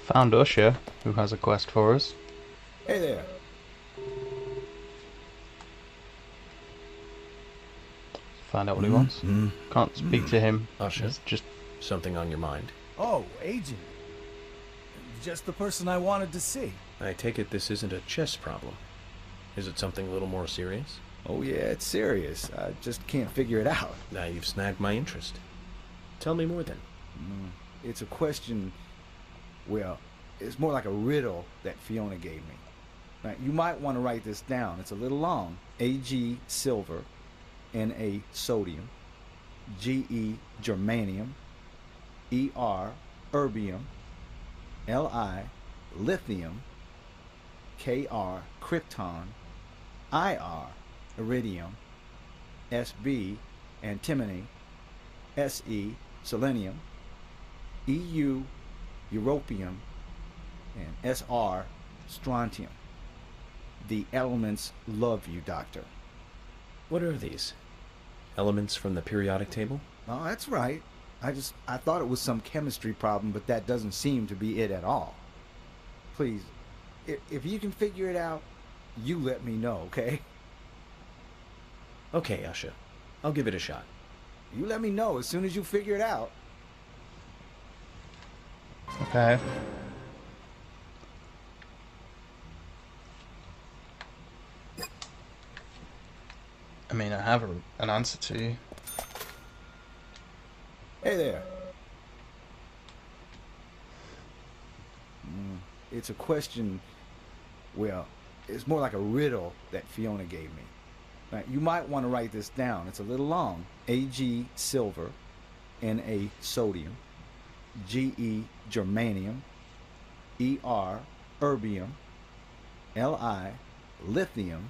Found Usher, who has a quest for us. Hey there. Find out what he wants. Can't speak to him. Usher, It's just something on your mind? Oh, Agent. Just the person I wanted to see. I take it this isn't a chess problem. Is it something a little more serious? Oh yeah, it's serious. I just can't figure it out. Now you've snagged my interest. Tell me more then. It's a question, well, it's more like a riddle that Fiona gave me. Now, you might want to write this down. It's a little long. Ag silver, Na sodium, Ge germanium, Er erbium, Li lithium, Kr krypton, Ir iridium, Sb antimony, Se selenium, Eu europium, and Sr strontium. The elements love you, Doctor. What are these? Elements from the periodic table? Oh, that's right. I thought it was some chemistry problem, but that doesn't seem to be it at all. Please, if you can figure it out, you let me know, okay? Okay, Usher. I'll give it a shot. You let me know as soon as you figure it out. okay. I mean, I have an answer to you. Hey there. It's a question, well, it's more like a riddle that Fiona gave me. Now, you might want to write this down. It's a little long. Ag silver, Na sodium, Ge germanium, Er erbium, Li lithium,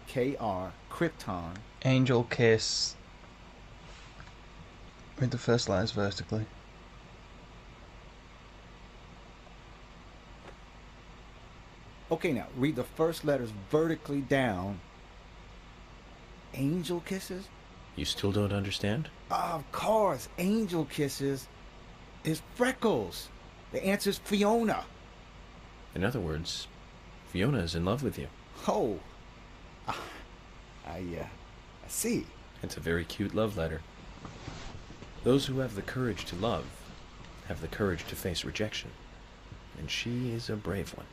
Kr krypton. Angel kiss. Read the first letters vertically. Okay, now read the first letters vertically down. Angel kisses? You still don't understand? Of course, angel kisses is Freckles. The answer's Fiona. In other words, Fiona is in love with you. Oh, I see. It's a very cute love letter. Those who have the courage to love have the courage to face rejection. And she is a brave one.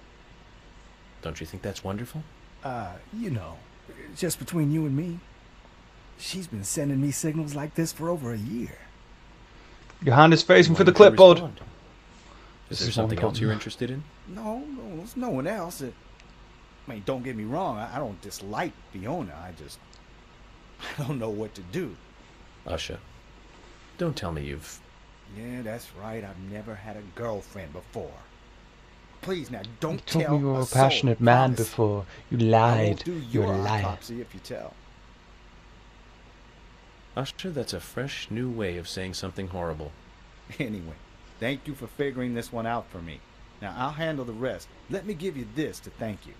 Don't you think that's wonderful? You know, just between you and me, she's been sending me signals like this for over a year. Your hand is facing Why for the don't you clipboard. respond? Is This there is something one else you're interested in? No, there's no one else. I mean, don't get me wrong. I don't dislike Fiona. I don't know what to do. Usha, don't tell me you've... Yeah, that's right. I've never had a girlfriend before. Please now, don't You told tell me you were a soul, passionate man promise. before. You I lied. won't do You're your a liar. autopsy if you tell. Usha, that's a fresh new way of saying something horrible. Anyway, thank you for figuring this one out for me. Now, I'll handle the rest. Let me give you this to thank you.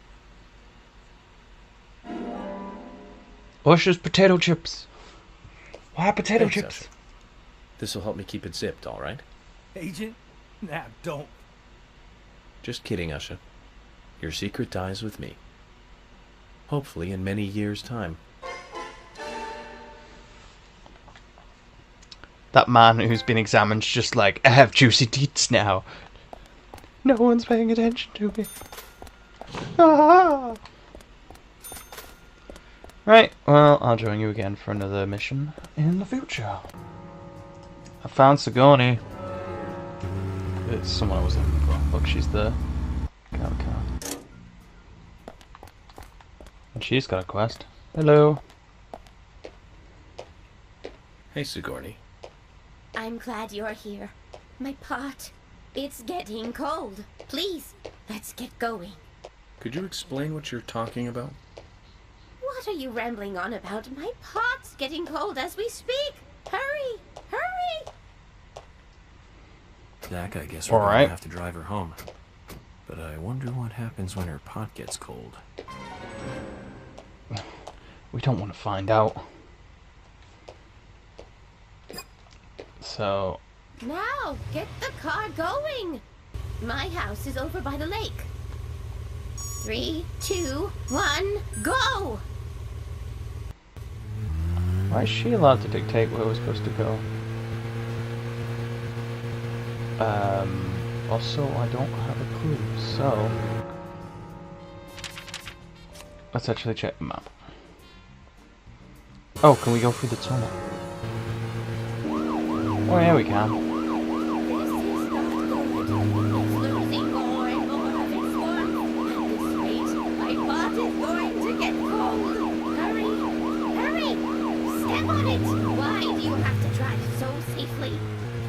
Usher's potato chips. Why potato Thanks, chips? Usher. This'll help me keep it zipped, all right? Agent? Nah, don't. Just kidding, Usha. Your secret dies with me. Hopefully in many years' time. That man who's been examined's just like, I have juicy deets now. No one's paying attention to me. Ah! Right, well, I'll join you again for another mission in the future. I found Sigourney. It's someone I was looking for. Look, she's there. Get out of the car. And she's got a quest. Hello. Hey, Sigourney. I'm glad you're here. My pot. It's getting cold. Please, let's get going. Could you explain what you're talking about? What are you rambling on about? My pot's getting cold as we speak. Hurry! Hurry! Zach, I guess we're All going right. to have to drive her home. But I wonder what happens when her pot gets cold. We don't want to find out. So, Now, get the car going! My house is over by the lake. 3, 2, 1, go! Why is she allowed to dictate where we're supposed to go? Also, I don't have a clue, so... Let's actually check the map. Oh, can we go through the tunnel? Oh yeah, we can. Losing more and more of its warmth. At this rate, my pot is going to get cold. Hurry! Hurry! Step on it! Why do you have to drive so safely?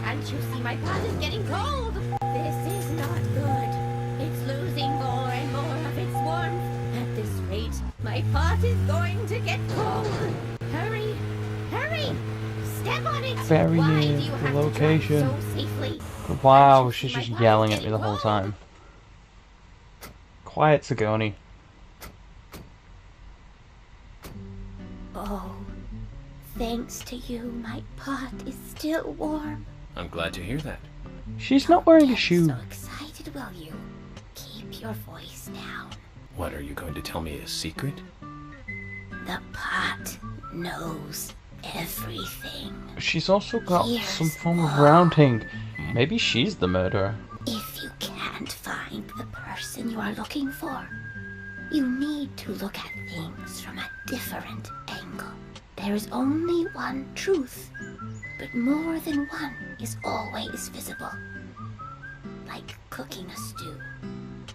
Can't you see my pot is getting cold? This is not good. It's losing more and more of its warmth. At this rate, my pot is going to get cold. Hurry! Hurry! Step on it! Very Why near do you the have location. to drive so safely? Wow, she's just yelling at me the whole time. Quiet, Sigourney. Oh, thanks to you, my pot is still warm. I'm glad to hear that. She's not wearing a Get shoe. so excited, will you? Keep your voice down. What, are you going to tell me a secret? The pot knows everything. She's also got Here's some form of rounding. Maybe she's the murderer. If you can't find the person you are looking for, you need to look at things from a different angle. There is only one truth, but more than one is always visible. Like cooking a stew.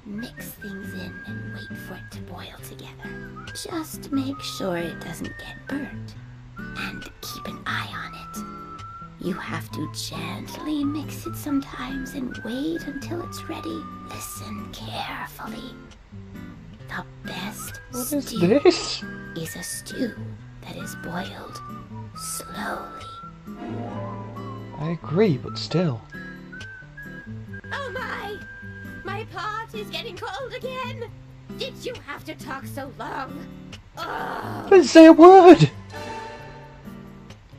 Mix things in and wait for it to boil together. Just make sure it doesn't get burnt. And keep an eye on it. You have to gently mix it sometimes and wait until it's ready. Listen carefully. The best What is stew this? is a stew that is boiled slowly. I agree, but still. Oh my! My pot is getting cold again! Did you have to talk so long? I Oh. didn't say a word!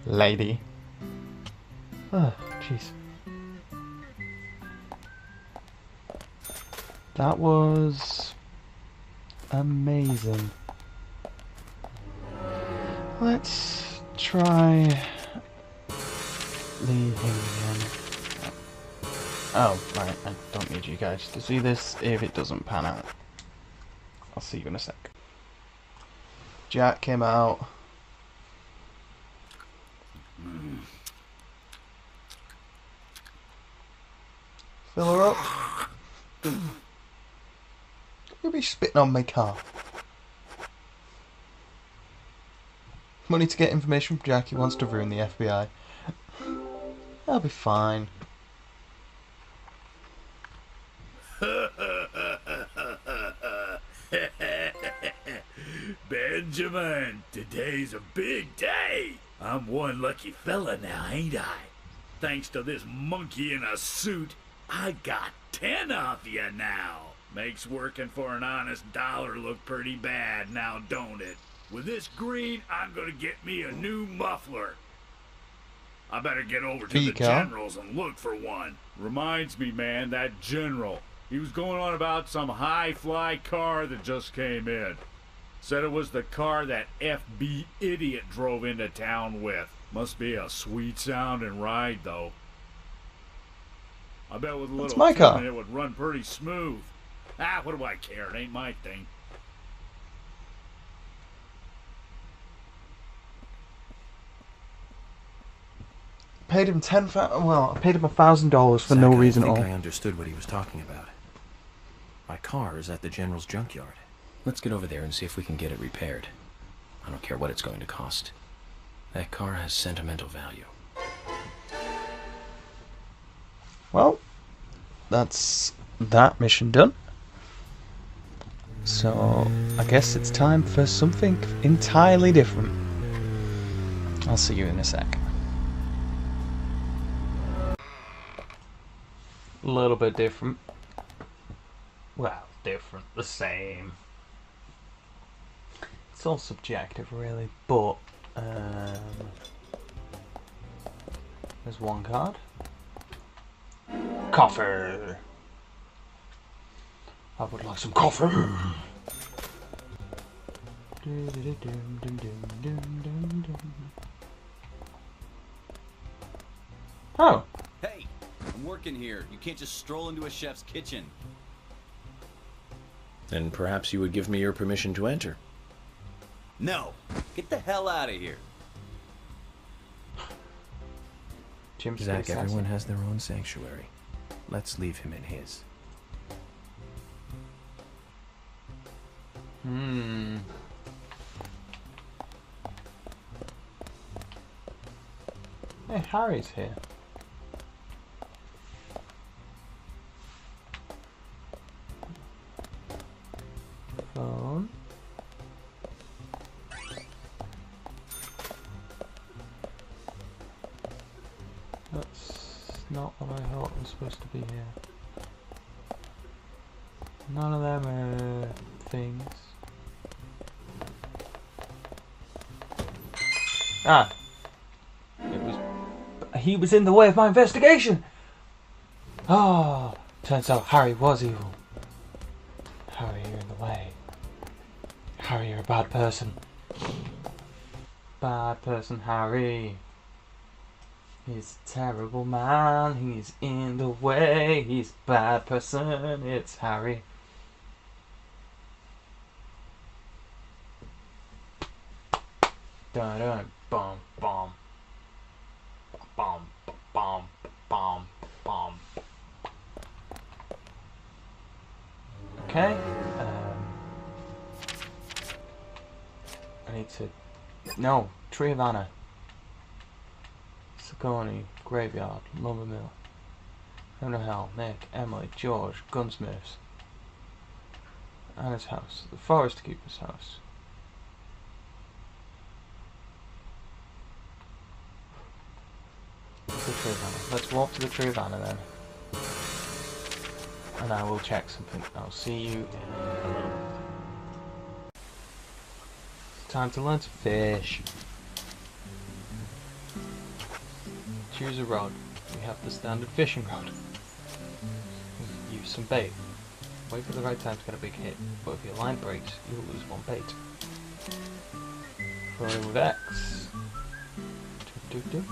Lady. Oh, jeez. That was... amazing. Let's try... leaving again. Oh, right, I don't need you guys to see this if it doesn't pan out. I'll see you in a sec. Jack came out. Fill her up. You'll be spitting on my car. Money to get information from Jack. He wants to ruin the FBI. I'll be fine. Benjamin, today's a big day. I'm one lucky fella now, ain't I? Thanks to this monkey in a suit, I got 10 of you now. Makes working for an honest dollar look pretty bad now, don't it? With this green, I'm gonna get me a new muffler. I better get over to the Pika. general's and look for one. Reminds me, man, that general. He was going on about some high-fly car that just came in. Said it was the car that FB idiot drove into town with. Must be a sweet-sounding ride, though. I bet with a That's little my car. tuning it would run pretty smooth. Ah, what do I care? It ain't my thing. Paid him I paid him $1,000 for no reason at I think all. I understood what he was talking about. My car is at the general's junkyard. Let's get over there and see if we can get it repaired. I don't care what it's going to cost. That car has sentimental value. Well, that's that mission done. So, I guess it's time for something entirely different. I'll see you in a sec. A little bit different. Well, different. The same. It's all subjective, really, but there's one card. Coffer. I would like some coffee. Oh. Hey, I'm working here. You can't just stroll into a chef's kitchen. Then perhaps you would give me your permission to enter. No, get the hell out of here. Jim's Zach, everyone has their own sanctuary. Let's leave him in his. Hey, Harry's here. Phone. That's not what I thought was supposed to be here. None of them are things. Ah! He was in the way of my investigation! Oh! Turns out Harry was evil. Harry, you're in the way. Harry, you're a bad person. Bad person, Harry. He's a terrible man. He's in the way. He's a bad person. It's Harry. Dun dun bum bum. Bum bum bum bum. Okay. I need to. No, Tree of Anna. Sagoni, Graveyard, Lumber Mill, Hell, Nick, Emily, George, Gunsmiths, Anna's house, the Forest Keeper's house. The Tree of Anna. Let's walk to the Tree of Anna then. And I will check something. I'll see you in a moment. Time to learn to fish. Choose a rod. We have the standard fishing rod. Use some bait. Wait for the right time to get a big hit, but if your line breaks, you'll lose one bait. Throw in with X. Do, do, do.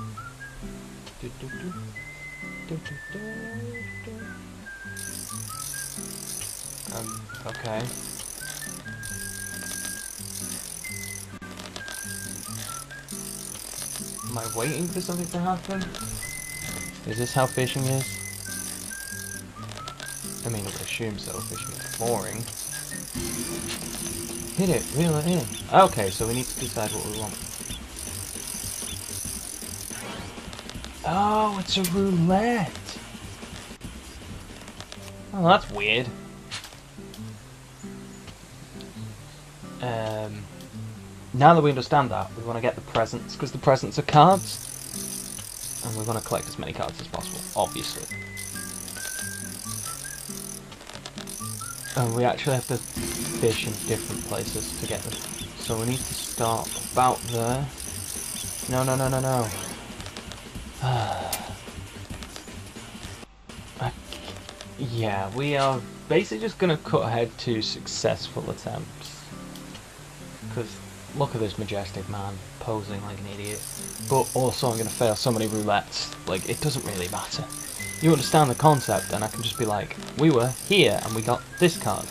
Do, do, do. Do, do, do, do. Okay. Am I waiting for something to happen? Is this how fishing is? I mean, I would assume so. Fishing is boring. Hit it, reel it in. Okay, so we need to decide what we want. Oh, it's a roulette. Oh, that's weird. Now that we understand that, we want to get the presents, because the presents are cards, and we want to collect as many cards as possible, obviously. And we actually have to fish in different places to get them. So we need to start about there. No, no, no, no, no. Yeah, we are basically just going to cut ahead to successful attempts. Because look at this majestic man posing like an idiot. But also I'm going to fail so many roulettes. Like, it doesn't really matter. You understand the concept, and I can just be like, we were here and we got this card.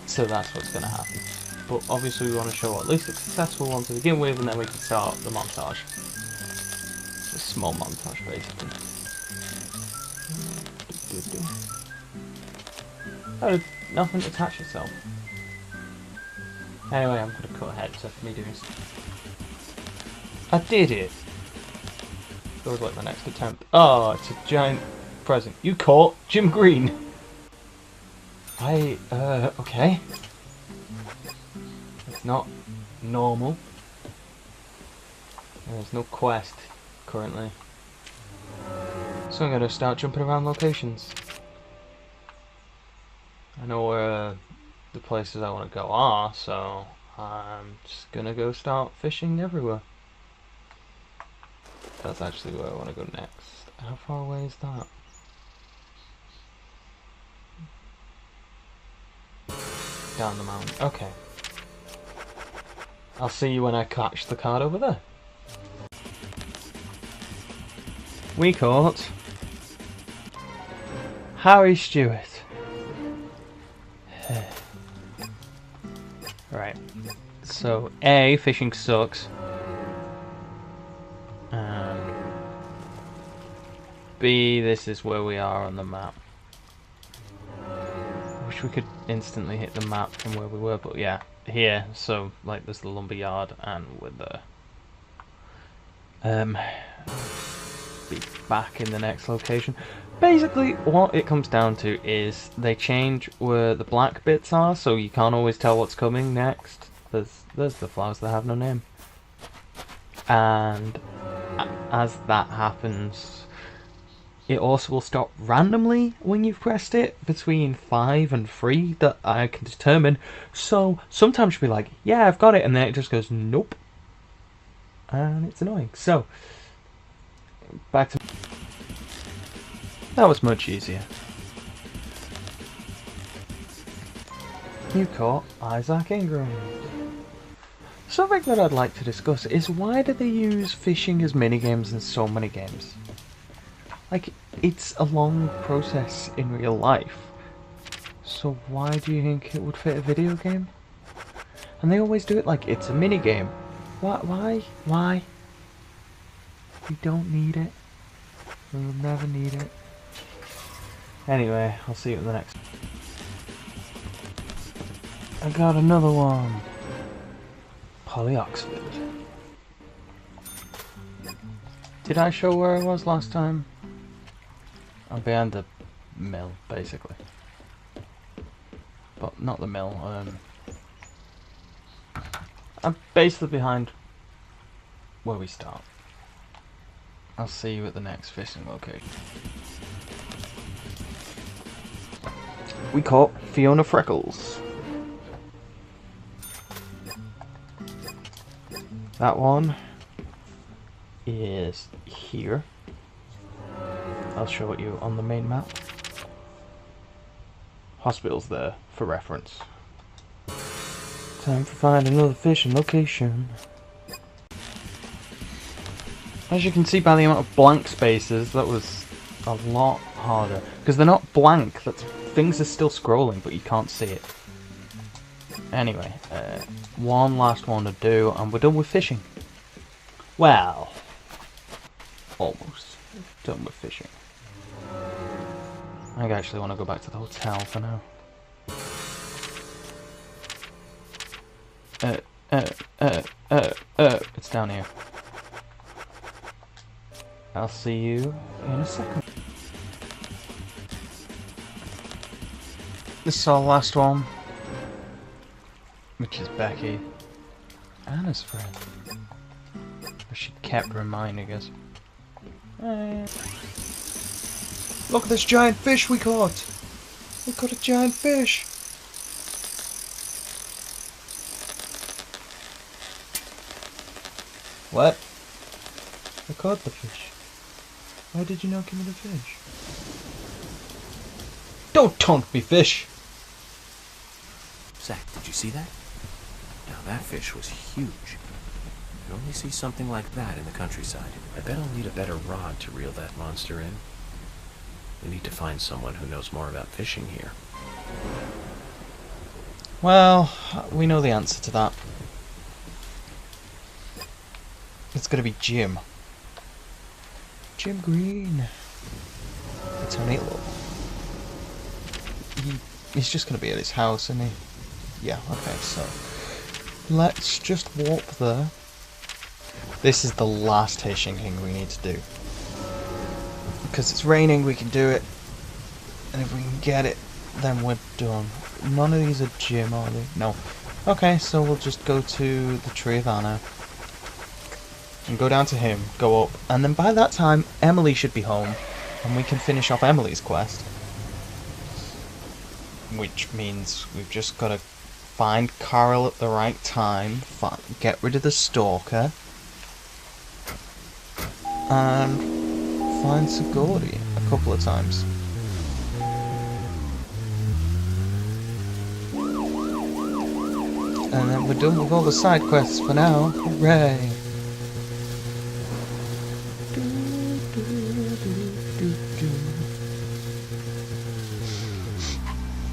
So that's what's going to happen. But obviously we want to show at least a successful one to begin with, and then we can start the montage. It's a small montage, basically. Oh, nothing to attach itself. Anyway, I'm going to cut ahead to me doing stuff. I did it! That was like my next attempt. Oh, it's a giant present. You caught Jim Green! Okay. It's not normal. There's no quest currently. So I'm going to start jumping around locations. I know where the places I want to go are, so I'm just going to go start fishing everywhere. That's actually where I want to go next. How far away is that? down the mountain. Okay. I'll see you when I catch the card over there. We caught Harry Stewart. Right. So, A, fishing sucks. And B, this is where we are on the map. I wish we could instantly hit the map from where we were, but yeah, here. So, like, there's the lumber yard, and we're there. Be back in the next location. Basically, what it comes down to is they change where the black bits are, so you can't always tell what's coming next. There's the flowers that have no name. And as that happens, it also will stop randomly when you've pressed it between 5 and 3 that I can determine. So sometimes you'll be like, yeah, I've got it, and then it just goes, nope. And it's annoying. So, back to... That was much easier. You caught Isaac Ingram. Something that I'd like to discuss is why do they use fishing as minigames in so many games? Like, it's a long process in real life. So why do you think it would fit a video game? And they always do it like it's a minigame. Why? Why? We don't need it. We'll never need it. Anyway, I'll see you at the next. I got another one. Polly Oxford. Did I show where I was last time? I'm behind the mill, basically. But not the mill, I'm basically behind where we start. I'll see you at the next fishing location. We caught Fiona Freckles. That one is here. I'll show it you on the main map. Hospital's there for reference. Time to find another fishing location. As you can see by the amount of blank spaces, that was a lot harder. Because they're not blank, that's, things are still scrolling, but you can't see it. Anyway, one last one to do, and we're done with fishing. Well, almost done with fishing. I actually want to go back to the hotel for now. It's down here. I'll see you in a second. This is our last one, which is Becky, Anna's friend. She kept reminding us. Look at this giant fish we caught! We caught a giant fish! What? I caught the fish. Why did you not give me the fish? Don't taunt me, fish! Zach, did you see that? Now that fish was huge. You only see something like that in the countryside. I bet I'll need a better rod to reel that monster in. We need to find someone who knows more about fishing here. Well, we know the answer to that. It's gonna be Jim. Jim Green. It's only he's just gonna be at his house, isn't he? Yeah, okay, so let's just walk there. This is the last fishing thing we need to do. Because it's raining, we can do it. And if we can get it, then we're done. None of these are Jim, are they? No. Okay, so we'll just go to the Tree of Anna. And go down to him, go up. And then by that time, Emily should be home. And we can finish off Emily's quest. Which means we've just got to find Carl at the right time. Get rid of the stalker. And find Sigourney a couple of times. And then we're done with all the side quests for now. Hooray!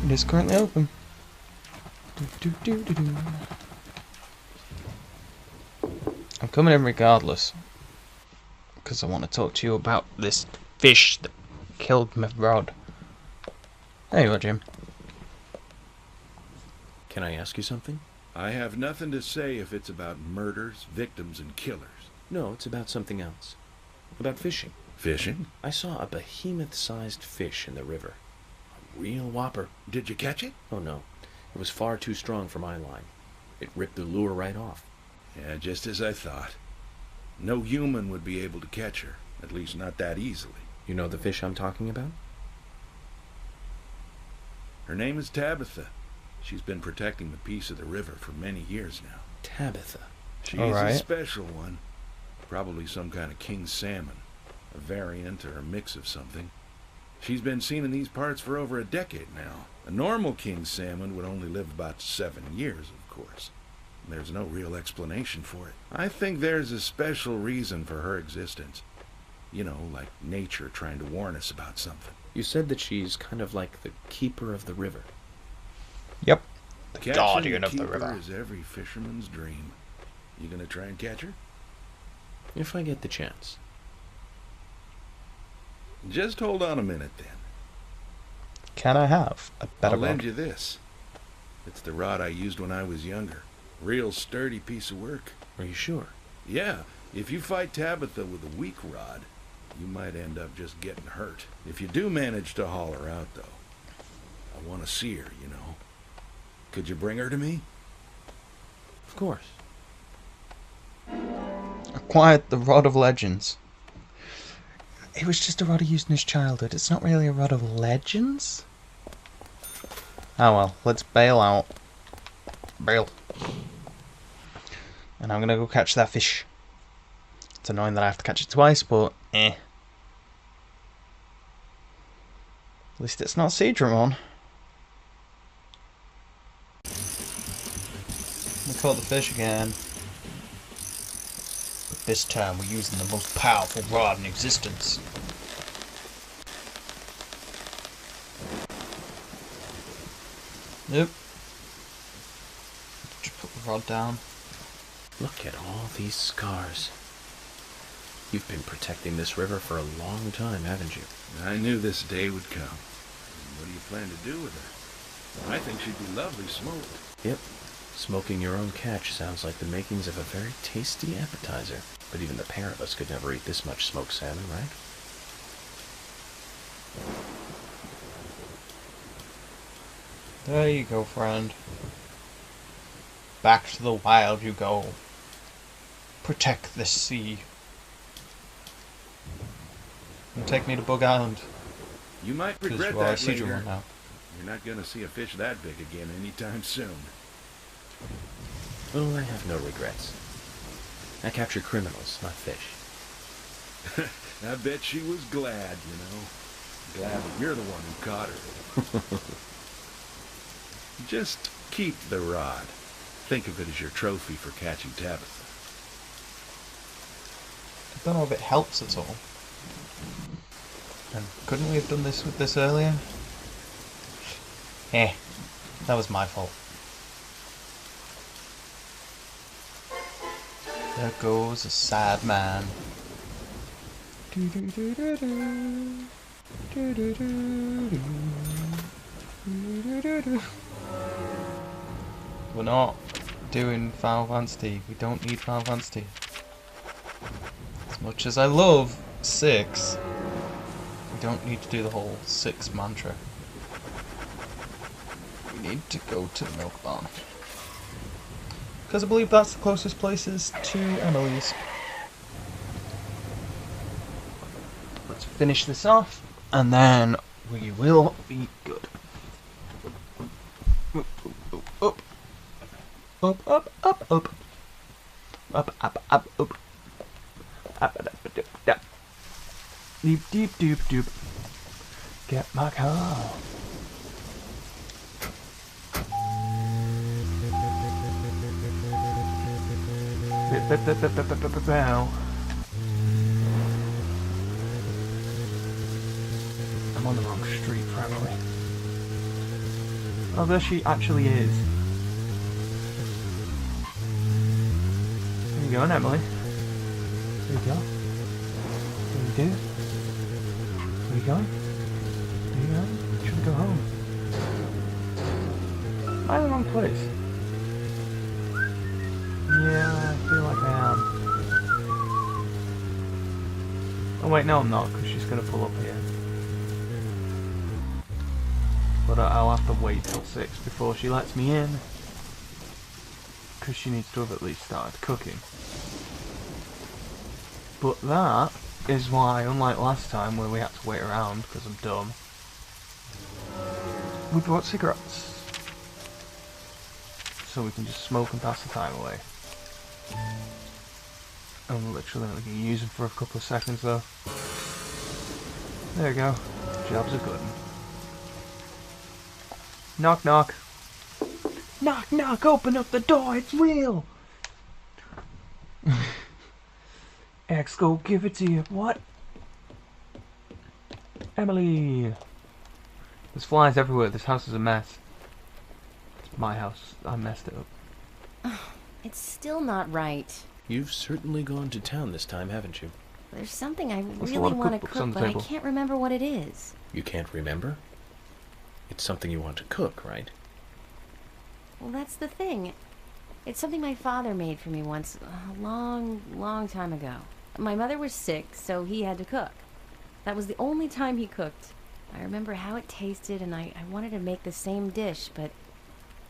It is currently open. I'm coming in regardless, because I want to talk to you about this fish that killed my rod. There you are, Jim. Can I ask you something? I have nothing to say if it's about murders, victims, and killers. No, it's about something else. About fishing. Fishing? I saw a behemoth-sized fish in the river. A real whopper. Did you catch it? Oh no, it was far too strong for my line. It ripped the lure right off. Yeah, just as I thought. No human would be able to catch her. At least not that easily. You know the fish I'm talking about? Her name is Tabitha. She's been protecting the peace of the river for many years now. Tabitha. She's Alright. a special one. Probably some kind of king salmon. A variant or a mix of something. She's been seen in these parts for over a decade now. A normal king salmon would only live about 7 years, of course. There's no real explanation for it. I think there's a special reason for her existence. You know, like nature trying to warn us about something. You said that she's kind of like the keeper of the river. Yep. The Catching guardian a of the keeper river. is every fisherman's dream. You gonna try and catch her? If I get the chance. Just hold on a minute then. Can I have a better I'll lend rod? you this. It's the rod I used when I was younger. Real sturdy piece of work. Are you sure? Yeah, if you fight Tabitha with a weak rod, you might end up just getting hurt. If you do manage to haul her out, though, I want to see her, you know. Could you bring her to me? Of course. Acquired the Rod of Legends. It was just a rod he used in his childhood. It's not really a Rod of Legends? Oh well, let's bail out. Bail. And I'm gonna go catch that fish. It's annoying that I have to catch it twice, but eh. At least it's not Seadramon. We caught the fish again. But this time we're using the most powerful rod in existence. Nope. Just put the rod down. Look at all these scars. You've been protecting this river for a long time, haven't you? I knew this day would come. What do you plan to do with her? I think she'd be lovely smoked. Yep. Smoking your own catch sounds like the makings of a very tasty appetizer. But even the pair of us could never eat this much smoked salmon, right? There you go, friend. Back to the wild you go. Protect the sea. And take me to Bug Island. You might Because regret you are a that later. Seadramon now. You're not going to see a fish that big again anytime soon. Oh, I have no regrets. I capture criminals, not fish. I bet she was glad, you know. Glad that you're the one who caught her. Just keep the rod. Think of it as your trophy for catching Tabitha. I don't know if it helps at all. And couldn't we have done this with this earlier? Eh, that was my fault. There goes a sad man. We're not doing Final Fantasy. We don't need Final Fantasy. As much as I love 6, we don't need to do the whole 6 mantra. We need to go to the milk barn. Because I believe that's the closest places to Emily's. Let's finish this off, and then we will be good. Up, up, up, up, up, up, up, up, up, up, up, deep, deep, deep, deep. Get my car. I'm on the wrong street, probably. Oh, there she actually is. There you go, Emily. There you go. What do you do? Where you going? Where you going? You should go home. Am I in the wrong place? Yeah, I feel like I am. Oh wait, no I'm not, because she's going to pull up here. But I'll have to wait till 6 before she lets me in. Because she needs to have at least started cooking. But that is why, unlike last time where we had to wait around because I'm dumb, we brought cigarettes. So we can just smoke and pass the time away. I'm literally only going to use them for a couple of seconds though. There you go. Job's a good one. Knock knock. Knock knock, open up the door, it's real! X, go give it to you. What? Emily! There's flies everywhere, this house is a mess. It's my house, I messed it up. It's still not right. You've certainly gone to town this time, haven't you? There's something I There's a really lot of want to cookbooks on cook, the but I table. can't remember what it is. You can't remember? It's something you want to cook, right? Well, that's the thing. It's something my father made for me once, a long time ago. My mother was sick, so he had to cook. That was the only time he cooked. I remember how it tasted, and I wanted to make the same dish, but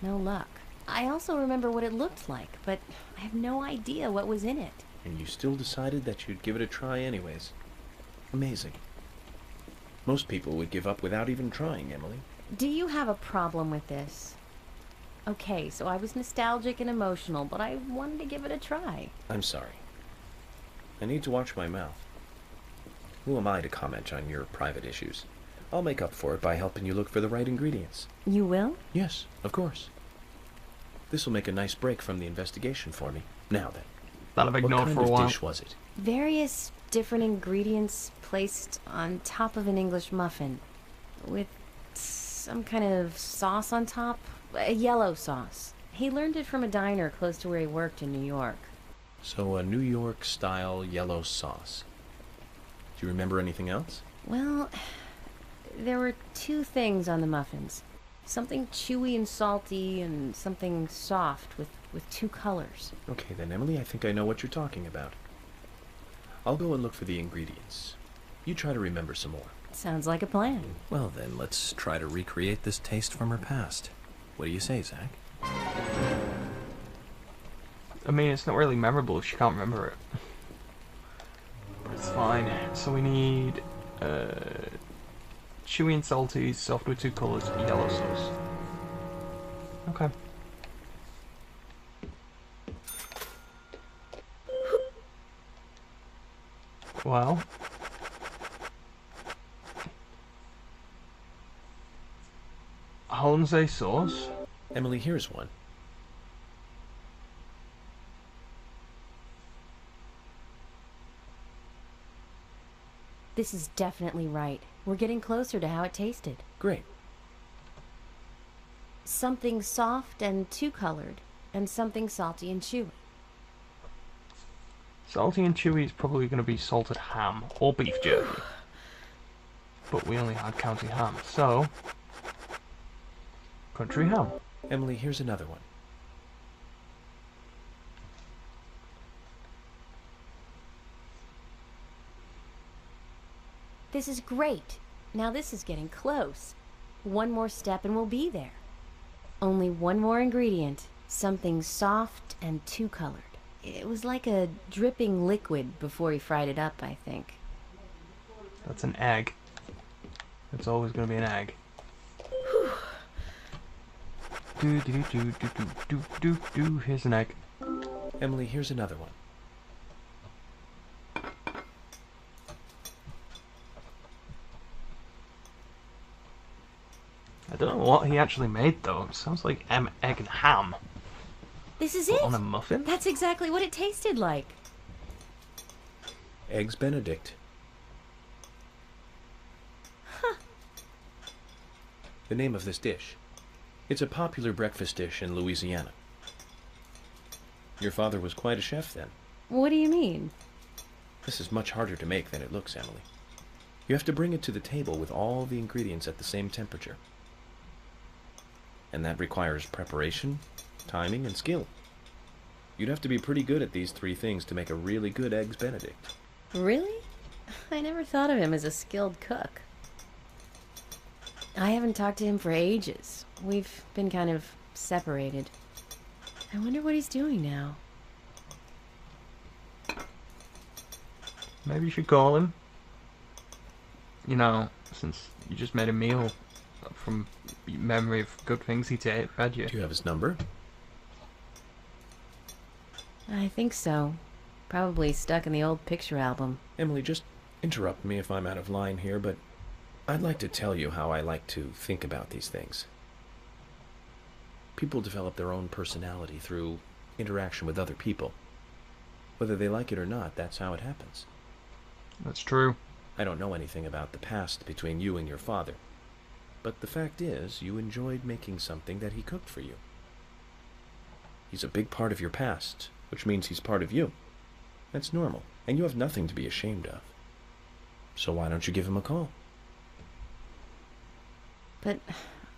no luck. I also remember what it looked like, but I have no idea what was in it. And you still decided that you'd give it a try anyways. Amazing. Most people would give up without even trying, Emily. Do you have a problem with this? Okay, so I was nostalgic and emotional, but I wanted to give it a try. I'm sorry. I need to watch my mouth. Who am I to comment on your private issues? I'll make up for it by helping you look for the right ingredients. You will? Yes, of course. This will make a nice break from the investigation for me. Now then, That I've what ignored kind for a of while. dish was it? Various different ingredients placed on top of an English muffin with some kind of sauce on top. A yellow sauce. He learned it from a diner close to where he worked in New York. So a New York-style yellow sauce. Do you remember anything else? Well, there were two things on the muffins. Something chewy and salty and something soft with two colors. Okay then, Emily, I think I know what you're talking about. I'll go and look for the ingredients. You try to remember some more. Sounds like a plan. Well then, let's try to recreate this taste from her past. What do you say, Zach? I mean, it's not really memorable if she can't remember it. But it's fine. So we need chewy and salty, soft with two colours, yellow sauce. Okay. Well. Hollandaise sauce. Emily, here's one. This is definitely right. We're getting closer to how it tasted. Great. Something soft and two-colored, and something salty and chewy. Salty and chewy is probably going to be salted ham or beef jerky. But we only had county ham, so country ham. Emily, here's another one. This is great. Now this is getting close. One more step and we'll be there. Only one more ingredient. Something soft and two-colored. It was like a dripping liquid before he fried it up, I think. That's an egg. It's always going to be an egg. Do do do do do do do do. Here's an egg. Emily, here's another one. I don't know what he actually made though. It sounds like egg and ham. This is What, it? on a muffin? That's exactly what it tasted like. Eggs Benedict. Huh. The name of this dish. It's a popular breakfast dish in Louisiana. Your father was quite a chef then. What do you mean? This is much harder to make than it looks, Emily. You have to bring it to the table with all the ingredients at the same temperature. And that requires preparation, timing, and skill. You'd have to be pretty good at these 3 things to make a really good Eggs Benedict. Really? I never thought of him as a skilled cook. I haven't talked to him for ages. We've been kind of separated. I wonder what he's doing now. Maybe you should call him. You know, since you just made a meal from memory of good things he fed you. Do you have his number? I think so. Probably stuck in the old picture album. Emily, just interrupt me if I'm out of line here, but I'd like to tell you how I like to think about these things. People develop their own personality through interaction with other people. Whether they like it or not, that's how it happens. That's true. I don't know anything about the past between you and your father, but the fact is, you enjoyed making something that he cooked for you. He's a big part of your past, which means he's part of you. That's normal, and you have nothing to be ashamed of. So why don't you give him a call? But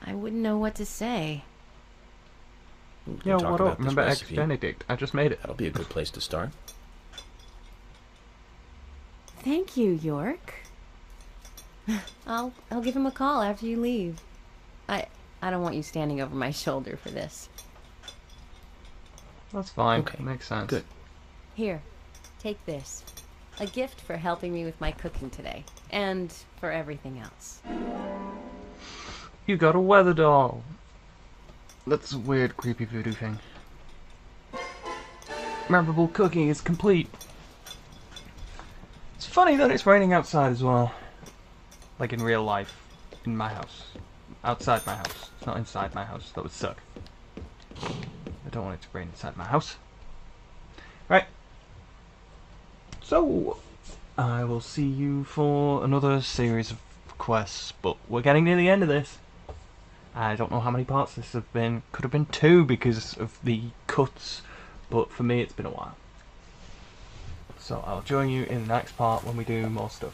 I wouldn't know what to say. We can Yo, talk what about up? this Remember Eggs recipe. Benedict? I just made it. That'll be a good place to start. Thank you, York. I'll give him a call after you leave. I don't want you standing over my shoulder for this. That's fine. Okay, Makes sense. Good. Here, take this. A gift for helping me with my cooking today. And for everything else. You got a weather doll. That's a weird, creepy voodoo thing. Memorable cooking is complete. It's funny that it's raining outside as well. Like in real life. In my house. Outside my house. It's not inside my house. That would suck. I don't want it to rain inside my house. Right. So, I will see you for another series of quests. But we're getting near the end of this. I don't know how many parts this have been. Could have been 2 because of the cuts. But for me, it's been a while. So I'll join you in the next part when we do more stuff.